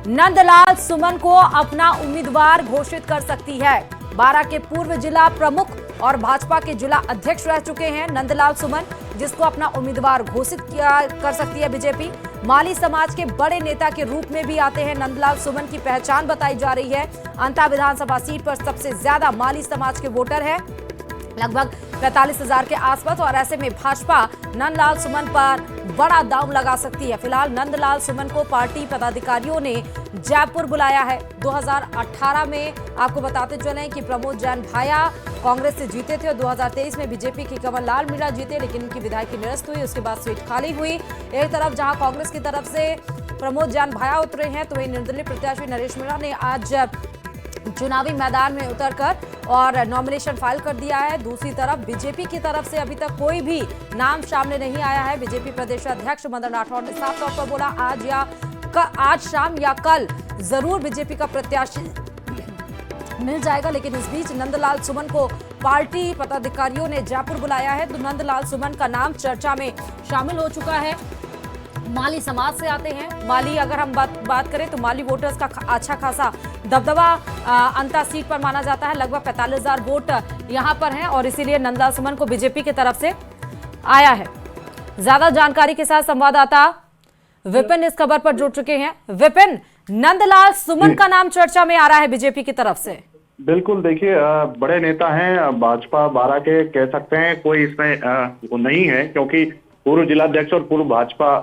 नंदलाल सुमन को अपना उम्मीदवार घोषित कर सकती है। बारां के पूर्व जिला प्रमुख और भाजपा के जिला अध्यक्ष रह चुके हैं नंदलाल सुमन, जिसको अपना उम्मीदवार घोषित कर सकती है बीजेपी। माली समाज के बड़े नेता के रूप में भी आते हैं नंदलाल सुमन की पहचान बताई जा रही है। अंता विधानसभा सीट पर सबसे ज्यादा माली समाज के वोटर हैं, लगभग 45,000 के आसपास, और ऐसे में भाजपा नंदलाल सुमन पर बड़ा दांव लगा सकती है। फिलहाल नंदलाल सुमन को पार्टी पदाधिकारियों ने जयपुर बुलाया है। 2018 में आपको बताते चलें कि प्रमोद जैन भाया कांग्रेस से जीते थे और 2023 में बीजेपी के कंवर लाल मीणा जीते, लेकिन उनकी विधायकी निरस्त हुई। उसके बाद सीट खाली हुई। एक तरफ जहां कांग्रेस की तरफ से प्रमोद जैन भाया उतरे हैं, तो वहीं निर्दलीय प्रत्याशी नरेश मीणा ने आज चुनावी मैदान में उतरकर और नॉमिनेशन फाइल कर दिया है। दूसरी तरफ बीजेपी की तरफ से अभी तक कोई भी नाम सामने नहीं आया है। बीजेपी प्रदेश अध्यक्ष मदन राठौड़ ने साफ तौर पर बोला आज शाम या कल जरूर बीजेपी का प्रत्याशी मिल जाएगा, लेकिन इस बीच नंदलाल सुमन को पार्टी पदाधिकारियों ने जयपुर बुलाया है। तो नंदलाल सुमन का नाम चर्चा में शामिल हो चुका है। माली समाज से आते हैं। माली अगर हम बात करें तो माली वोटर्स का अच्छा खासा दबदबा अंता सीट पर माना जाता है। लगभग 45,000 वोट यहां पर हैं और इसीलिए नंदलाल सुमन को बीजेपी की तरफ से आया है। ज्यादा जानकारी के साथ संवाददाता विपिन इस खबर पर जुड़ चुके हैं। विपिन, नंदलाल सुमन का नाम चर्चा में आ रहा है बीजेपी की तरफ से। बिल्कुल, देखिए बड़े नेता हैं भाजपा बारां के, कह सकते हैं कोई इसमें वो नहीं है, क्योंकि पूर्व जिलाध्यक्ष और पूर्व भाजपा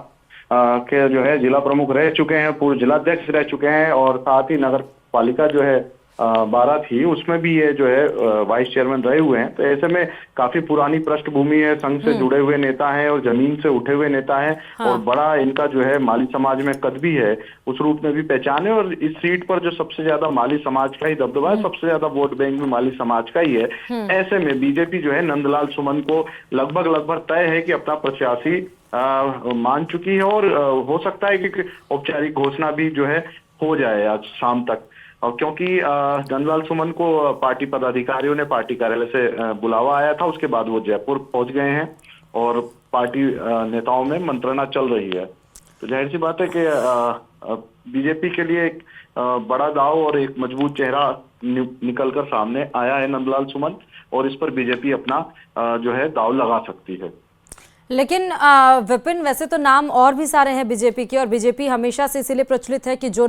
के जो है जिला प्रमुख रह चुके हैं, पूर्व जिलाध्यक्ष रह चुके हैं, और साथ ही नगर पालिका जो है बारां थी उसमें भी ये जो है वाइस चेयरमैन रहे हुए हैं। तो ऐसे में काफी पुरानी पृष्ठभूमि है, संघ से जुड़े हुए नेता हैं और जमीन से उठे हुए नेता हैं। हाँ। और बड़ा इनका जो है माली समाज में कद भी है, उस रूप में भी पहचान है। और इस सीट पर जो सबसे ज्यादा माली समाज का ही दबदबा है, सबसे ज्यादा वोट बैंक में माली समाज का ही है। ऐसे में बीजेपी जो है नंदलाल सुमन को लगभग तय है कि अपना प्रत्याशी मान चुकी है, और हो सकता है कि औपचारिक घोषणा भी जो है हो जाए आज शाम तक। और क्योंकि नंदलाल सुमन को पार्टी पदाधिकारियों ने पार्टी कार्यालय से बुलावा आया था, उसके बाद वो जयपुर पहुंच गए हैं और पार्टी नेताओं में मंत्रणा चल रही है। तो जाहिर सी बात है कि बीजेपी के लिए एक बड़ा दाव और एक मजबूत चेहरा निकलकर सामने आया है नंदलाल सुमन, और इस पर बीजेपी अपना जो है दाव लगा सकती है। लेकिन विपिन, वैसे तो नाम और भी सारे हैं बीजेपी के, और बीजेपी हमेशा से इसीलिए प्रचलित है कि जो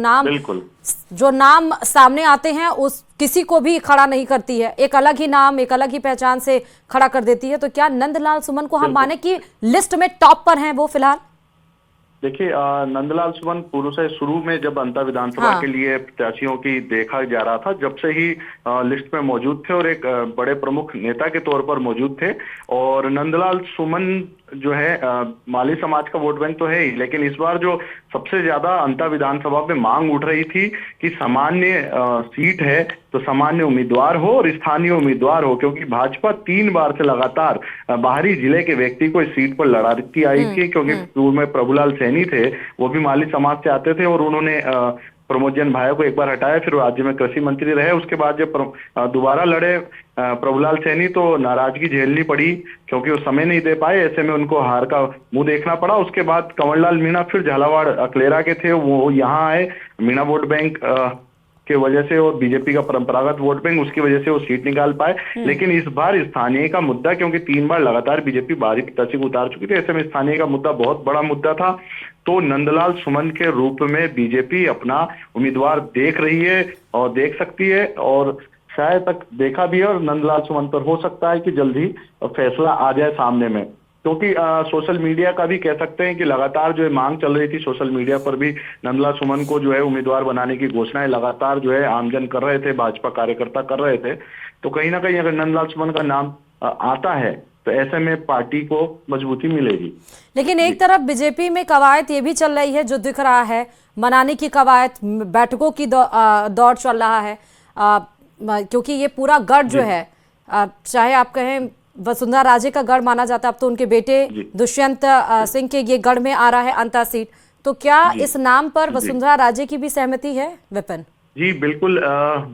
नाम सामने आते हैं उस किसी को भी खड़ा नहीं करती है, एक अलग ही नाम, एक अलग ही पहचान से खड़ा कर देती है। तो क्या नंदलाल सुमन को हम माने कि लिस्ट में टॉप पर हैं वो फिलहाल? देखिए, नंदलाल सुमन पूर्व से शुरू में जब अंता विधानसभा के लिए प्रत्याशियों की देखा जा रहा था, जब से ही लिस्ट में मौजूद थे और एक बड़े प्रमुख नेता के तौर पर मौजूद थे। और नंदलाल सुमन जो है माली समाज का वोट बैंक तो है ही, लेकिन इस बार जो सबसे ज्यादा अंता विधानसभा में मांग उठ रही थी कि सामान्य सीट है तो सामान्य उम्मीदवार हो और स्थानीय उम्मीदवार हो, क्योंकि भाजपा 3 बार से लगातार बाहरी जिले के व्यक्ति को इस सीट पर लड़ाती आई थी। क्योंकि पूर्व में प्रभुलाल सैनी थे, वो भी माली समाज से आते थे, और उन्होंने प्रमोद जैन भाया को एक बार हटाया, फिर राज्य में कृषि मंत्री रहे। उसके बाद जब दोबारा लड़े प्रभुलाल सैनी, तो नाराजगी झेलनी पड़ी क्योंकि वो समय नहीं दे पाए। ऐसे में उनको हार का मुंह देखना पड़ा। उसके बाद कंवर लाल मीणा फिर झालावाड़ अकलेरा के थे, वो यहाँ आए। मीणा वोट बैंक के वजह से और बीजेपी का परंपरागत वोट बैंक, उसकी वजह से वो सीट निकाल पाए। लेकिन इस बार स्थानीय का मुद्दा, क्योंकि 3 बार लगातार बीजेपी बाहरी प्रत्याशी को उतार चुकी थी, ऐसे में स्थानीय का मुद्दा बहुत बड़ा मुद्दा था। तो नंदलाल सुमन के रूप में बीजेपी अपना उम्मीदवार देख रही है और देख सकती है, और शायद तक देखा भी है, और नंदलाल सुमन पर हो सकता है कि जल्दी फैसला आ जाए सामने में। क्योंकि सोशल मीडिया का भी कह सकते हैं कि लगातार जो है मांग चल रही थी, सोशल मीडिया पर भी नंदलाल सुमन को जो है उम्मीदवार बनाने की घोषणाएं लगातार जो है आमजन कर रहे थे, भाजपा कार्यकर्ता कर रहे थे। तो कहीं ना कहीं अगर नंदलाल सुमन का नाम आता है तो ऐसे में पार्टी को मजबूती मिलेगी। लेकिन एक तरफ बीजेपी में कवायद ये भी चल रही है, जो दिख रहा है मनाने की कवायद, बैठकों की दौड़ चल रहा है, क्योंकि ये पूरा गढ़ जो है, चाहे आप कहें वसुंधरा राजे का गढ़ माना जाता है, अब तो उनके बेटे दुष्यंत सिंह के ये गढ़ में आ रहा है अंता सीट। तो क्या इस नाम पर वसुंधरा राजे की भी सहमति है विपिन? जी बिल्कुल,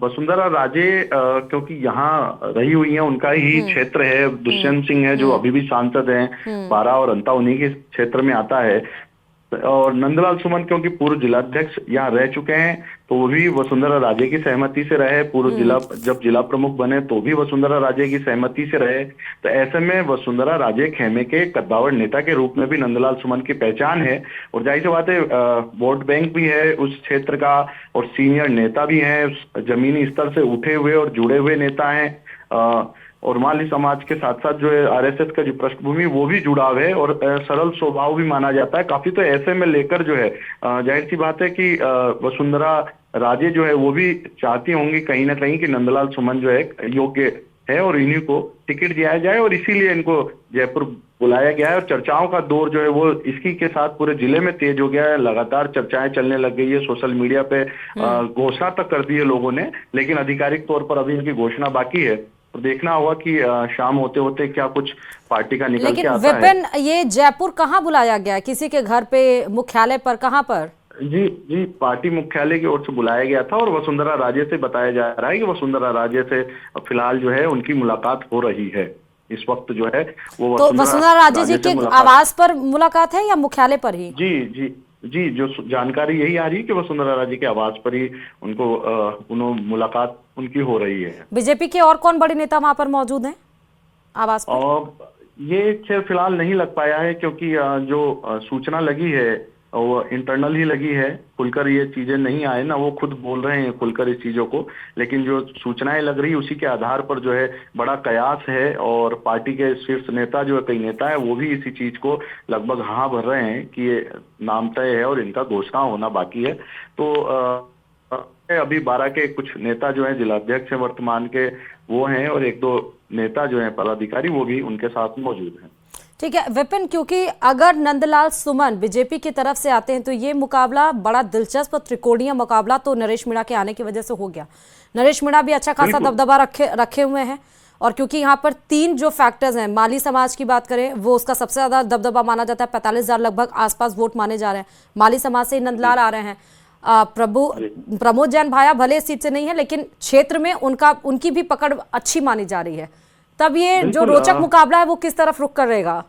वसुंधरा राजे क्योंकि यहाँ रही हुई हैं, उनका ही क्षेत्र है। दुष्यंत सिंह है जो अभी भी सांसद हैं, बारां और अंता उन्हीं के क्षेत्र में आता है। और नंदलाल सुमन क्योंकि पूर्व जिलाध्यक्ष यहाँ रह चुके हैं, तो वो भी वसुंधरा राजे की सहमति से रहे। पूर्व जिला जब जिला प्रमुख बने तो भी वसुंधरा राजे की सहमति से रहे। तो ऐसे में वसुंधरा राजे खेमे के कद्दावर नेता के रूप में भी नंदलाल सुमन की पहचान है। और जाहिर सी बात है, वोट बैंक भी है उस क्षेत्र का, और सीनियर नेता भी हैं, जमीनी स्तर से उठे हुए और जुड़े हुए नेता हैं। और माली समाज के साथ साथ जो है आरएसएस का जो पृष्ठभूमि वो भी जुड़ाव है, और सरल स्वभाव भी माना जाता है काफी। तो ऐसे में लेकर जो है जाहिर सी बात है कि वसुंधरा राजे जो है वो भी चाहती होंगी कहीं ना कहीं कि नंदलाल सुमन जो है योग्य है और इन्हीं को टिकट दिया जाए, और इसीलिए इनको जयपुर बुलाया गया है। और चर्चाओं का दौर जो है वो इसी के साथ पूरे जिले में तेज हो गया है। लगातार चर्चाएं चलने लग गई है, सोशल मीडिया पे घोषणा तक कर दी है लोगों ने, लेकिन आधिकारिक तौर पर अभी इनकी घोषणा बाकी है। तो देखना होगा कि शाम होते होते क्या कुछ पार्टी का निकल के आता है। विपिन, ये जयपुर कहाँ बुलाया गया है? किसी के घर पे, मुख्यालय पर, कहाँ पर? जी जी, पार्टी मुख्यालय की ओर से बुलाया गया था, और वसुंधरा राजे से बताया जा रहा है कि वसुंधरा राजे से फिलहाल जो है उनकी मुलाकात हो रही है इस वक्त जो है वो। तो वसुंधरा राजे जी के आवास पर मुलाकात है या मुख्यालय पर ही? जी जी जी, जो जानकारी यही आ रही है कि वसुंधरा राजे के आवास पर ही उनको मुलाकात उनकी हो रही है। बीजेपी के और कौन बड़े नेता वहां पर मौजूद हैं आवास पर? और ये खैर फिलहाल नहीं लग पाया है, क्योंकि जो सूचना लगी है वो इंटरनल ही लगी है। खुलकर ये चीजें नहीं आए ना, वो खुद बोल रहे हैं खुलकर इस चीजों को, लेकिन जो सूचनाएं लग रही उसी के आधार पर जो है बड़ा कयास है। और पार्टी के शीर्ष नेता जो है, कई नेता है, वो भी इसी चीज को लगभग हाँ भर रहे हैं कि ये नाम तय है और इनका घोषणा होना बाकी है। तो अभी 12 के कुछ नेता जो है जिलाध्यक्ष है वर्तमान के, वो हैं, और एक दो नेता जो है पदाधिकारी वो भी उनके साथ मौजूद हैं। ठीक है विपिन, क्योंकि अगर नंदलाल सुमन बीजेपी की तरफ से आते हैं तो ये मुकाबला बड़ा दिलचस्प त्रिकोणीय मुकाबला तो नरेश मीणा के आने की वजह से हो गया। नरेश मीणा भी अच्छा खासा दबदबा रखे हुए हैं, और क्योंकि यहाँ पर 3 जो फैक्टर्स हैं, माली समाज की बात करें वो उसका सबसे ज्यादा दबदबा माना जाता है, 45,000 लगभग आसपास वोट माने जा रहे हैं। माली समाज से नंदलाल आ रहे हैं। प्रमोद जैन भाया भले इस सीट से नहीं है, लेकिन क्षेत्र में उनकी भी पकड़ अच्छी मानी जा रही है। तब ये जो रोचक मुकाबला है वो किस तरफ रुख करेगा?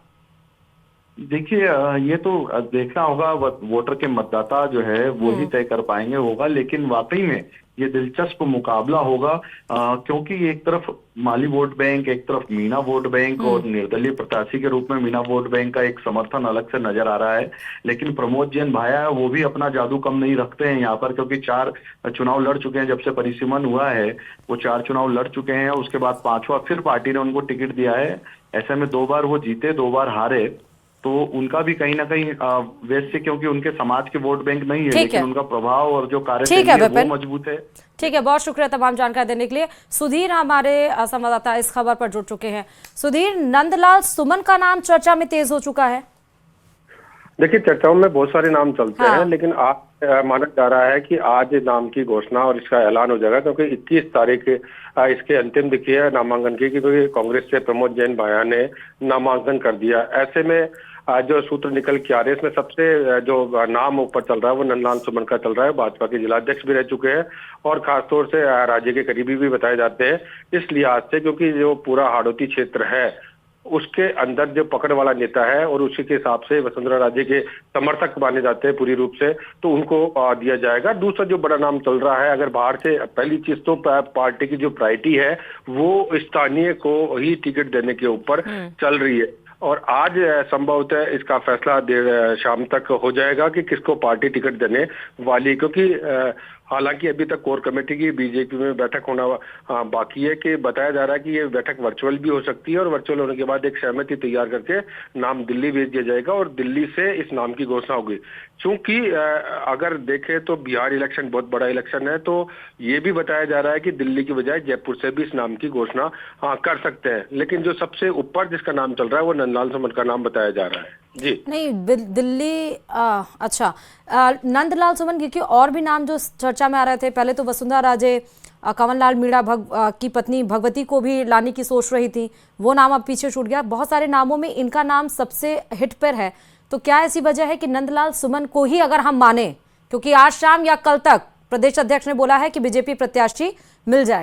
देखिए, ये तो देखना होगा, वोटर के मतदाता जो है वो ही तय कर पाएंगे होगा। लेकिन वाकई में ये दिलचस्प मुकाबला होगा, क्योंकि एक तरफ माली वोट बैंक, एक तरफ मीणा वोट बैंक, और निर्दलीय प्रत्याशी के रूप में मीणा वोट बैंक का एक समर्थन अलग से नजर आ रहा है। लेकिन प्रमोद जैन भाया वो भी अपना जादू कम नहीं रखते हैं यहाँ पर, क्योंकि 4 चुनाव लड़ चुके हैं जब से परिसीमन हुआ है। वो 4 चुनाव लड़ चुके हैं, उसके बाद 5वां फिर पार्टी ने उनको टिकट दिया है। ऐसे में 2 बार वो जीते, 2 बार हारे। तो उनका भी कहीं ना कहीं वैसे, क्योंकि उनके समाज के वोट बैंक नहीं है, लेकिन उनका प्रभाव और जो कार्यशैली है वो मजबूत है। ठीक है, बहुत शुक्रिया तमाम जानकारी देने के लिए। सुधीर हमारे संवाददाता इस खबर पर जुड़ चुके हैं। सुधीर, नंदलाल सुमन का नाम चर्चा में तेज हो चुका है। देखिए, चर्चाओं में बहुत सारे नाम चलते हैं, लेकिन आज माना जा रहा है कि आज नाम की घोषणा और इसका ऐलान हो जाएगा, क्योंकि 21 तारीख इसके अंतिम तिथि है नामांकन की, क्योंकि कांग्रेस से प्रमोद जैन भाया ने नामांकन कर दिया। ऐसे में जो सूत्र निकल के आ रहे हैं, इसमें सबसे जो नाम ऊपर चल रहा है वो नंदलाल सुमन का चल रहा है। भाजपा के जिलाध्यक्ष भी रह चुके हैं, और खासतौर से राज्य के करीबी भी बताए जाते हैं, इस लिहाज से क्योंकि जो पूरा हाड़ौती क्षेत्र है उसके अंदर जो पकड़ वाला नेता है, और उसी के हिसाब से वसुंधरा राजे के समर्थक माने जाते हैं पूरी रूप से, तो उनको दिया जाएगा। दूसरा जो बड़ा नाम चल रहा है, अगर बाहर से, पहली चीज तो पार्टी की जो प्रायोरिटी है वो स्थानीय को ही टिकट देने के ऊपर चल रही है, और आज संभवतः इसका फैसला देर शाम तक हो जाएगा कि किसको पार्टी टिकट देने वाली, क्योंकि हालांकि अभी तक कोर कमेटी की बीजेपी में बैठक होना बाकी है। कि बताया जा रहा है कि ये बैठक वर्चुअल भी हो सकती है, और वर्चुअल होने के बाद एक सहमति तैयार करके नाम दिल्ली भेज दिया जाएगा, और दिल्ली से इस नाम की घोषणा होगी। चूंकि अगर देखें तो बिहार इलेक्शन बहुत बड़ा इलेक्शन है, तो ये भी बताया जा रहा है कि दिल्ली की बजाय जयपुर से भी इस नाम की घोषणा कर सकते हैं। लेकिन जो सबसे ऊपर जिसका नाम चल रहा है वो नंदलाल सुमन का नाम बताया जा रहा है। जी नहीं, दिल्ली अच्छा, नंदलाल सुमन, क्योंकि और भी नाम जो चर्चा में आ रहे थे, पहले तो वसुंधरा राजे कंवरलाल मीणा की पत्नी भगवती को भी लाने की सोच रही थी, वो नाम अब पीछे छूट गया। बहुत सारे नामों में इनका नाम सबसे हिट पर है, तो क्या ऐसी वजह है कि नंदलाल सुमन को ही अगर हम माने, क्योंकि आज शाम या कल तक प्रदेश अध्यक्ष ने बोला है कि बीजेपी प्रत्याशी मिल जाएगा?